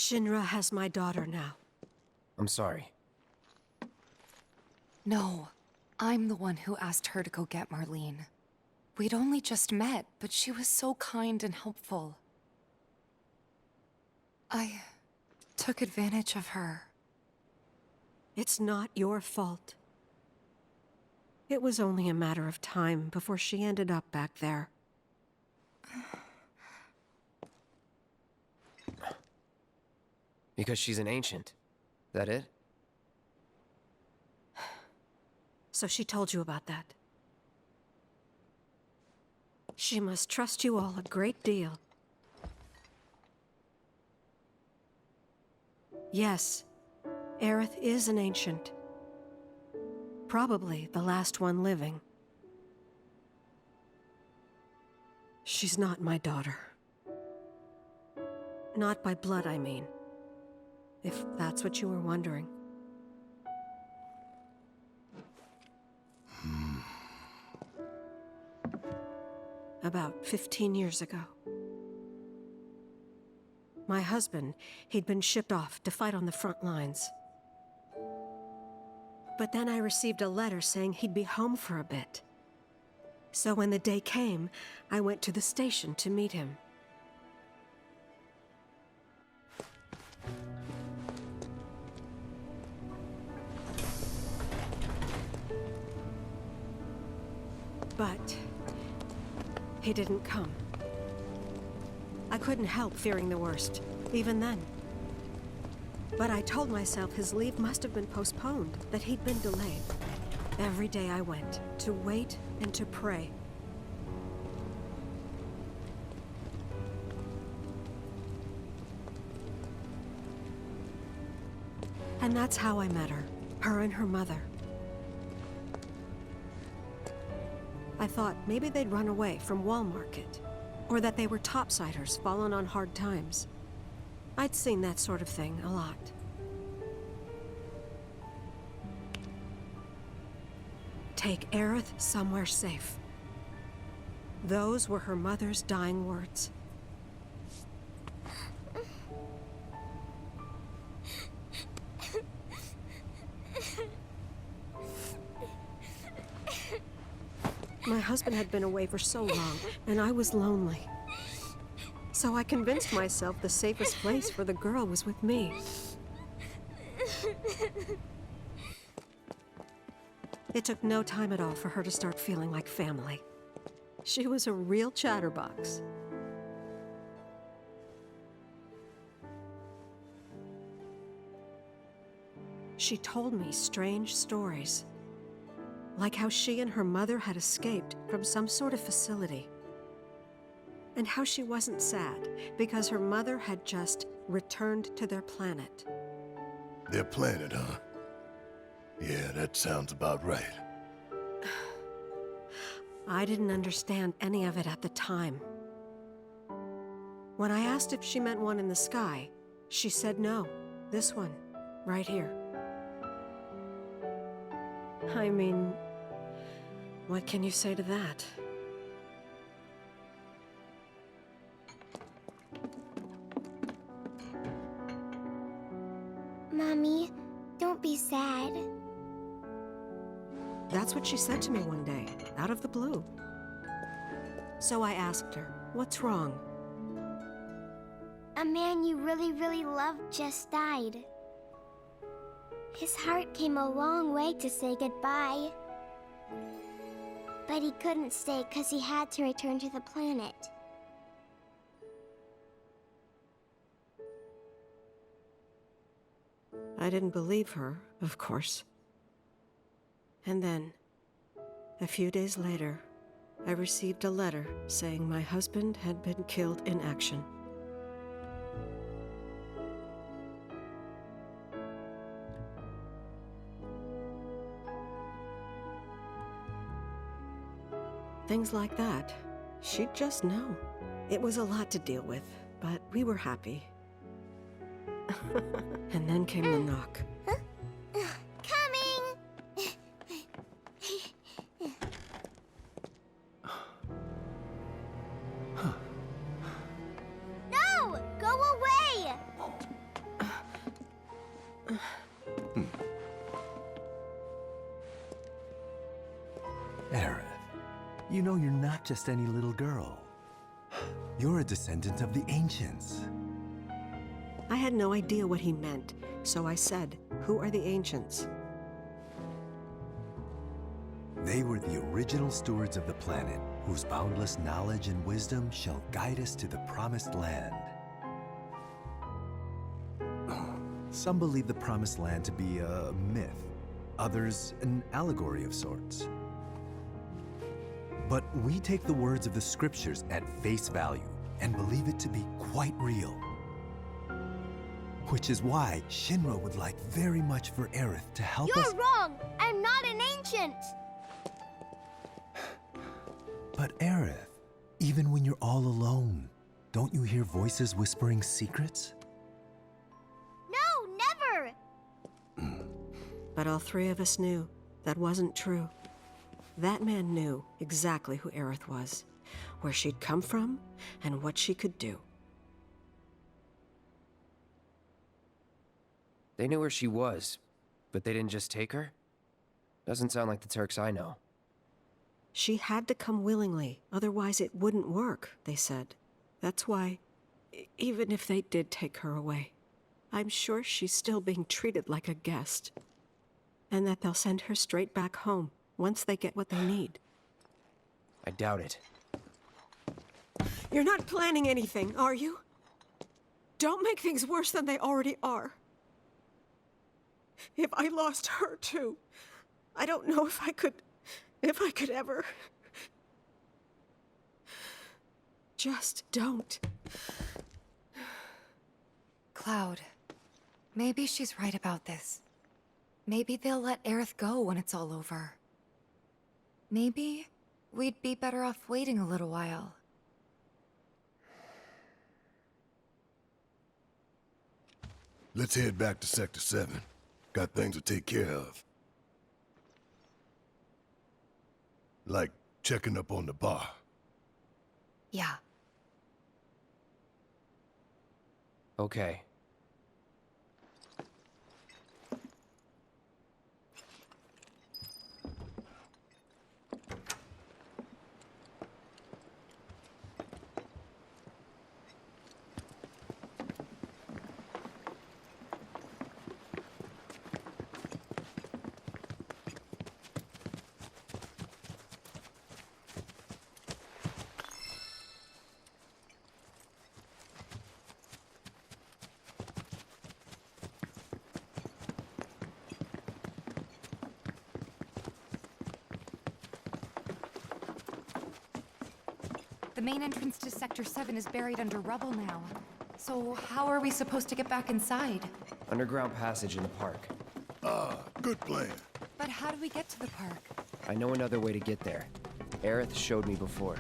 Shinra has my daughter now. I'm sorry. No, I'm the one who asked her to go get Marlene. We'd only just met, but she was so kind and helpful. I took advantage of her. It's not your fault. It was only a matter of time before she ended up back there. Because she's an ancient. That it? So she told you about that. She must trust you all a great deal. Yes, Aerith is an ancient. Probably the last one living. She's not my daughter. Not by blood, I mean. If that's what you were wondering. About 15 years ago. My husband, he'd been shipped off to fight on the front lines. But then I received a letter saying he'd be home for a bit. So when the day came, I went to the station to meet him. But he didn't come. I couldn't help fearing the worst, even then. But I told myself his leave must have been postponed, that he'd been delayed. Every day I went, to wait and to pray. And that's how I met her and her mother. I thought maybe they'd run away from Wall Market, or that they were topsiders fallen on hard times. I'd seen that sort of thing a lot. Take Aerith somewhere safe. Those were her mother's dying words. My husband had been away for so long, and I was lonely. So I convinced myself the safest place for the girl was with me. It took no time at all for her to start feeling like family. She was a real chatterbox. She told me strange stories. Like how she and her mother had escaped from some sort of facility. And how she wasn't sad because her mother had just returned to their planet. Their planet, huh? Yeah, that sounds about right. I didn't understand any of it at the time. When I asked if she meant one in the sky, she said no. This one, right here. I mean, what can you say to that? Mommy, don't be sad. That's what she said to me one day, out of the blue. So I asked her, what's wrong? A man you really, really loved just died. His heart came a long way to say goodbye. But he couldn't stay because he had to return to the planet. I didn't believe her, of course. And then, a few days later, I received a letter saying my husband had been killed in action. Things like that, she'd just know. It was a lot to deal with, but we were happy. And then came the knock. Coming! No! Go away! You know you're not just any little girl. You're a descendant of the ancients. I had no idea what he meant, so I said, "Who are the ancients?" They were the original stewards of the planet, whose boundless knowledge and wisdom shall guide us to the promised land. Some believe the promised land to be a myth, others an allegory of sorts. But we take the words of the scriptures at face value and believe it to be quite real. Which is why Shinra would like very much for Aerith to help us— You're wrong! I'm not an ancient! But Aerith, even when you're all alone, don't you hear voices whispering secrets? No, never! But all three of us knew that wasn't true. That man knew exactly who Aerith was, where she'd come from, and what she could do. They knew where she was, but they didn't just take her? Doesn't sound like the Turks I know. She had to come willingly, otherwise it wouldn't work, they said. That's why, even if they did take her away, I'm sure she's still being treated like a guest. And that they'll send her straight back home, once they get what they need. I doubt it. You're not planning anything, are you? Don't make things worse than they already are. If I lost her too, I don't know if I could ever. Just don't. Cloud, maybe she's right about this. Maybe they'll let Aerith go when it's all over. Maybe we'd be better off waiting a little while. Let's head back to Sector 7. Got things to take care of. Like checking up on the bar. Yeah. Okay. The main entrance to Sector 7 is buried under rubble now. So how are we supposed to get back inside? Underground passage in the park. Ah, good plan. But how do we get to the park? I know another way to get there. Aerith showed me before.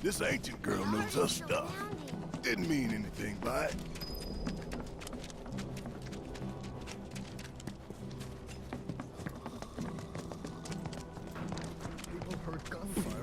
This ancient girl knows her stuff. Didn't mean anything by it. People heard gunfire.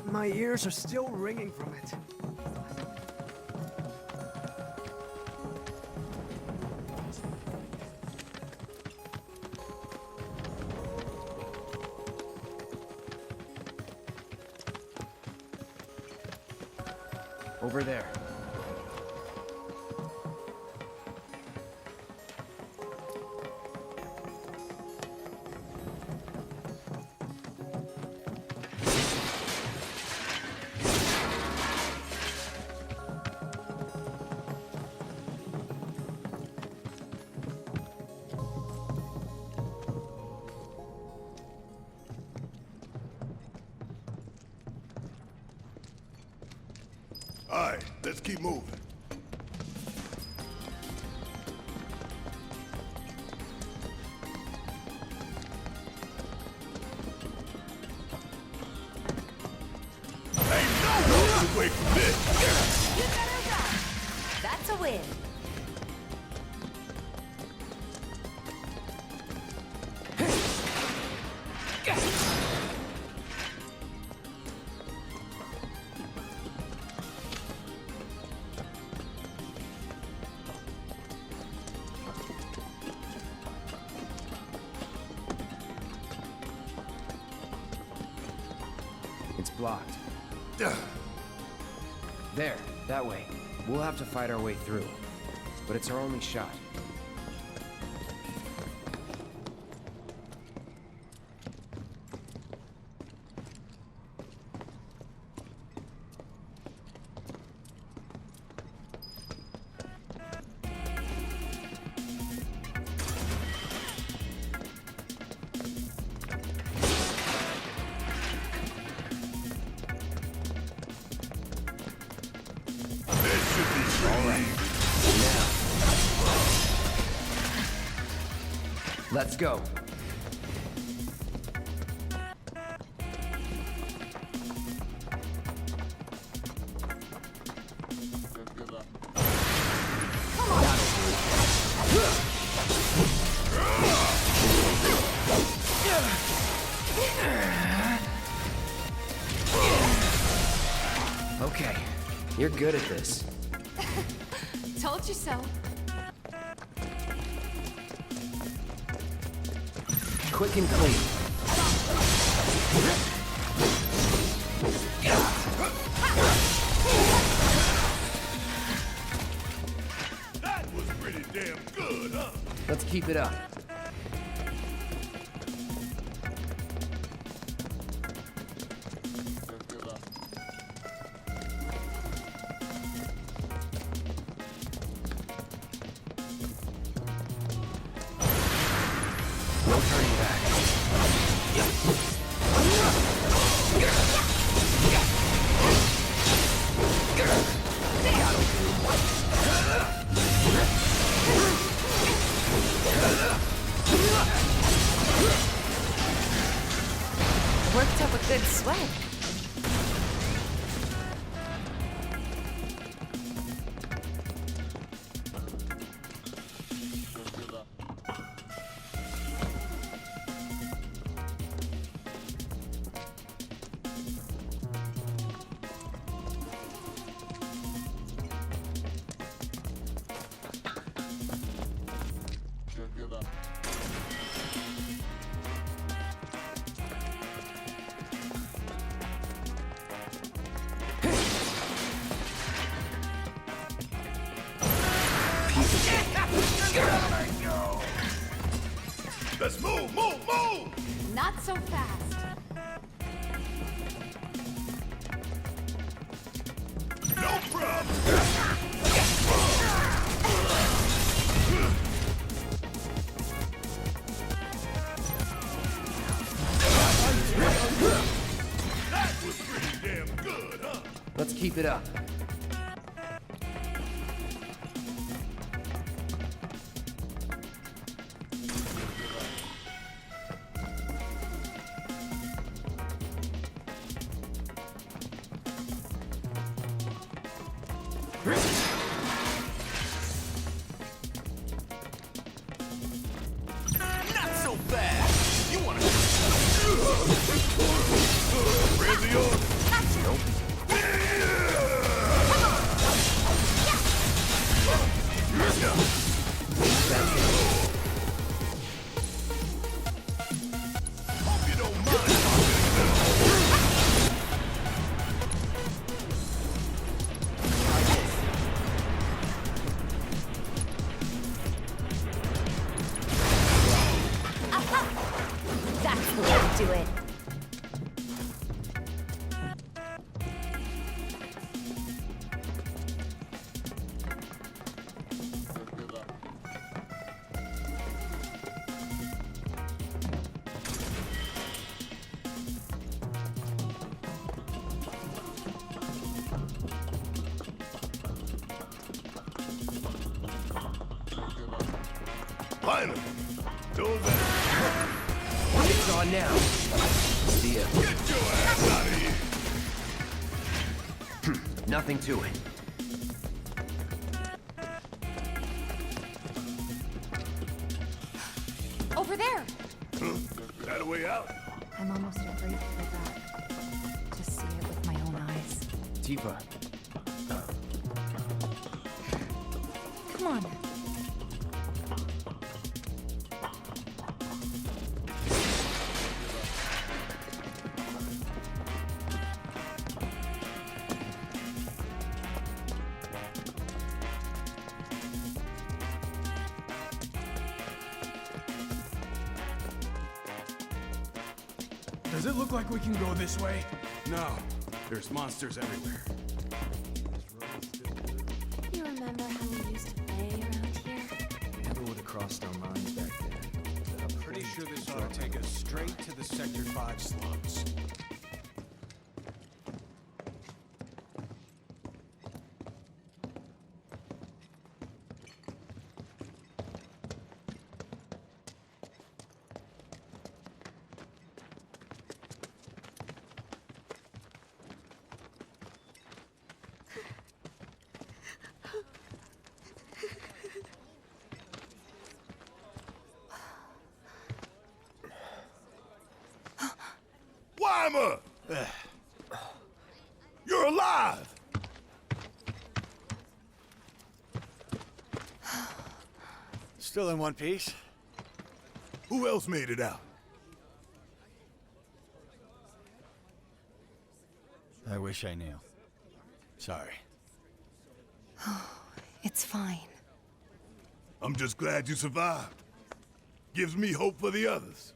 My ears are still ringing from it. Over there. All right, let's keep moving. Ain't no walking away from this. You better run! That's a win! blocked. There, that way. We'll have to fight our way through. But it's our only shot. Let's go. Okay, you're good at this. Told you so. Quick and clean. That was pretty damn good, huh? Let's keep it up. No turning back. Worked up a good sweat. Let's move, move, move! Not so fast. No problem! That was pretty damn good, huh? Let's keep it up. Not so fast! You wanna... Where's the order? Hope you don't mind. That's the way to do it. Finally! Do that! It's on now. See ya. Get your ass out of here! Nothing to it. Over there. That a way out? I'm almost afraid to go back. To see it with my own eyes. Tifa, Come on. Does it look like we can go this way? No. There's monsters everywhere. You remember how we used to play around here? Never would have crossed our minds back then. I'm pretty sure this ought to take us straight to the Sector 5 slums. Weimer! You're alive! Still in one piece. Who else made it out? I wish I knew. Sorry. It's fine. I'm just glad you survived. Gives me hope for the others.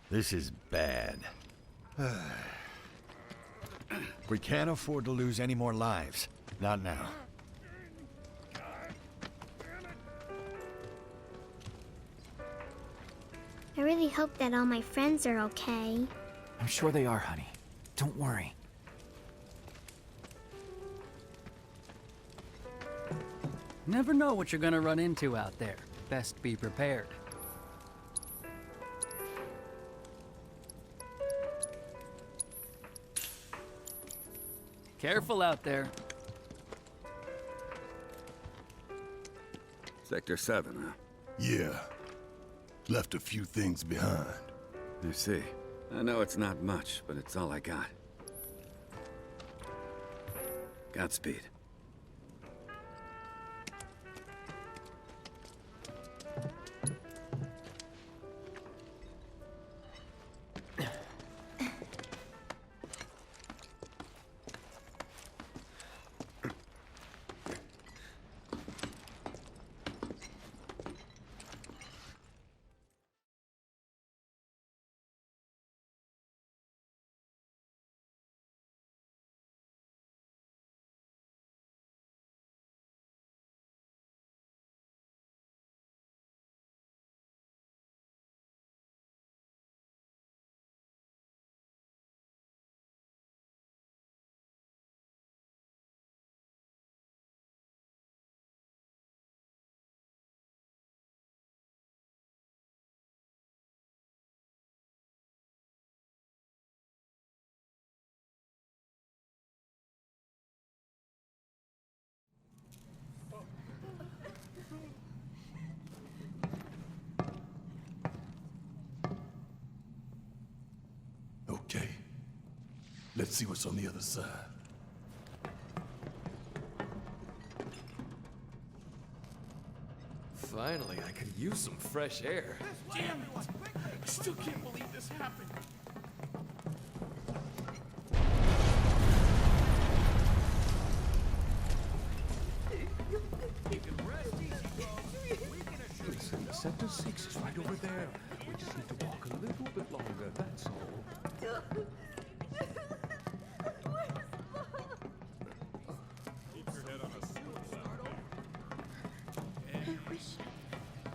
This is bad. We can't afford to lose any more lives. Not now. I really hope that all my friends are okay. I'm sure they are, honey. Don't worry. Never know what you're gonna run into out there. Best be prepared. Careful out there. Sector 7, huh? Yeah. Left a few things behind. I see. I know it's not much, but it's all I got. Godspeed. Okay. Let's see what's on the other side. Finally, I could use some fresh air. Damn it! I still can't believe this happened. Listen, Sector 6 is right over there. We just need to walk a little bit longer, that's all. I wish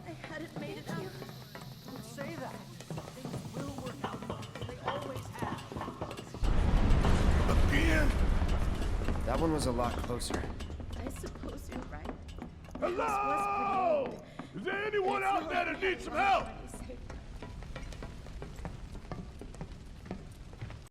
I hadn't made it out. Don't say that. Things will work out. They always have. Again? That one was a lot closer. I suppose you're right. Hello! Is there anyone out there that needs some help?